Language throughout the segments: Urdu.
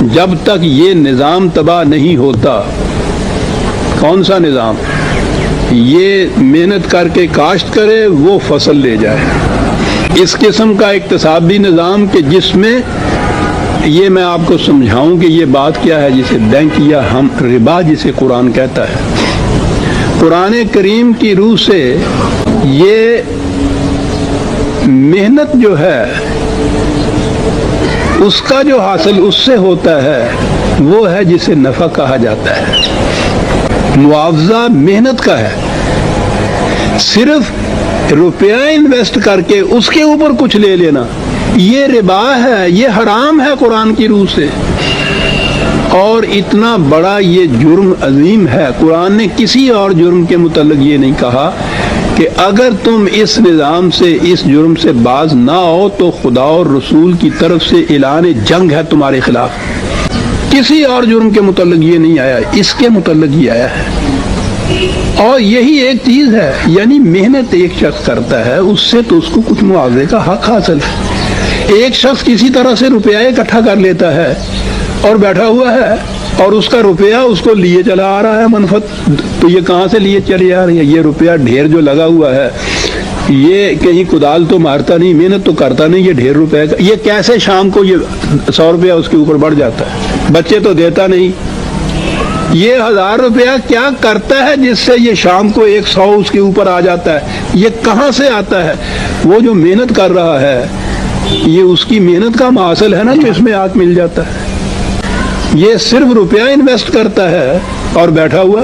جب تک یہ نظام تباہ نہیں ہوتا۔ کون سا نظام؟ یہ محنت کر کے کاشت کرے، وہ فصل لے جائے۔ اس قسم کا اقتصادی نظام کہ جس میں یہ میں آپ کو سمجھاؤں کہ یہ بات کیا ہے، جسے بینک یا ہم ربا جسے قرآن کہتا ہے، قرآن کریم کی روح سے یہ محنت جو ہے اس کا جو حاصل اس سے ہوتا ہے وہ ہے جسے نفع کہا جاتا ہے۔ معاوضہ محنت کا ہے۔ صرف روپیہ انویسٹ کر کے اس کے اوپر کچھ لے لینا یہ ربا ہے، یہ حرام ہے قرآن کی روح سے۔ اور اتنا بڑا یہ جرم عظیم ہے، قرآن نے کسی اور جرم کے متعلق یہ نہیں کہا کہ اگر تم اس نظام سے، اس جرم سے باز نہ ہو تو خدا اور رسول کی طرف سے اعلان جنگ ہے تمہارے خلاف۔ کسی اور جرم کے متعلق یہ نہیں آیا، اس کے متعلق یہ آیا ہے۔ اور یہی ایک چیز ہے، یعنی محنت ایک شخص کرتا ہے، اس سے تو اس کو کچھ معاوضے کا حق حاصل ہے۔ ایک شخص کسی طرح سے روپیہ اکٹھا کر لیتا ہے اور بیٹھا ہوا ہے اور اس کا روپیہ اس کو لیے چلا آ رہا ہے منفعت، تو یہ کہاں سے لیے چلی آ رہی ہے؟ یہ روپیہ ڈھیر جو لگا ہوا ہے یہ کہیں کدال تو مارتا نہیں، محنت تو کرتا نہیں، یہ ڈھیر روپے کا یہ کیسے شام کو یہ 100 روپیہ اس کے اوپر بڑھ جاتا ہے؟ بچے تو دیتا نہیں۔ یہ 1000 روپیہ کیا کرتا ہے جس سے یہ شام کو 100 اس کے اوپر آ جاتا ہے؟ یہ کہاں سے آتا ہے؟ وہ جو محنت کر رہا ہے یہ اس کی محنت کا حاصل ہے نا جو اس میں آگ مل جاتا ہے۔ یہ صرف روپیہ انویسٹ کرتا ہے اور بیٹھا ہوا،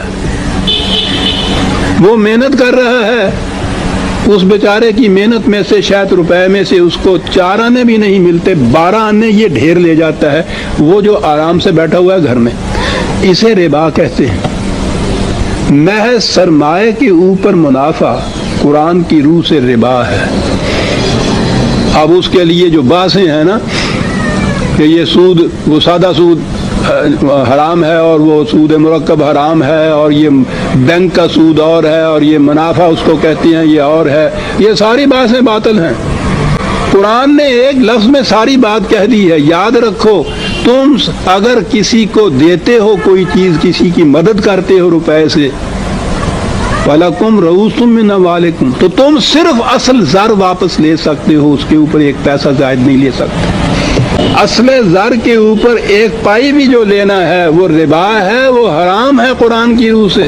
وہ محنت کر رہا ہے، اس بیچارے کی محنت میں سے شاید روپے میں سے اس کو 4 آنے بھی نہیں ملتے، 12 آنے یہ ڈھیر لے جاتا ہے، وہ جو آرام سے بیٹھا ہوا ہے گھر میں۔ اسے ربا کہتے ہیں۔ محض سرمایہ کے اوپر منافع قرآن کی روح سے ربا ہے۔ اب اس کے لیے جو بحثیں ہیں نا کہ یہ سود، وہ سادہ سود حرام ہے اور وہ سود مرکب حرام ہے اور یہ بینک کا سود اور ہے اور یہ منافع اس کو کہتے ہیں یہ اور ہے، یہ ساری باتیں باطل ہیں۔ قرآن نے ایک لفظ میں ساری بات کہہ دی ہے۔ یاد رکھو، تم اگر کسی کو دیتے ہو کوئی چیز، کسی کی مدد کرتے ہو روپے سے، وَلَكُمْ رُءُوسٌ مِّنْ أَمْوَالِكُمْ، تو تم صرف اصل زر واپس لے سکتے ہو، اس کے اوپر ایک پیسہ زائد نہیں لے سکتے۔ اصل زر کے اوپر ایک پائی بھی جو لینا ہے وہ ربا ہے، وہ حرام ہے قرآن کی روح سے۔